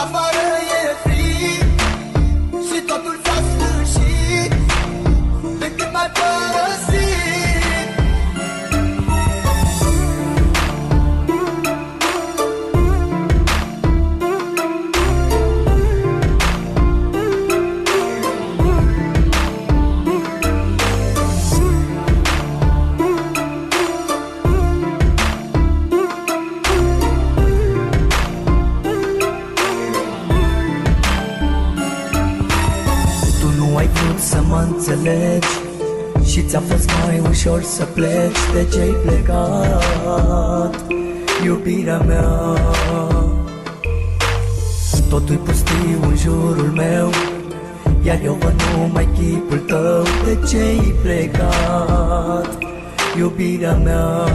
afară e frig și totul s-a sfârșit de când m-ai părăsit. Ai vrut să mă înțelegi și ți-a fost mai ușor să pleci. De ce-ai plecat, iubirea mea? Totul-i pustiu în jurul meu, iar eu văd numai chipul tău. De ce-ai plecat, iubirea mea?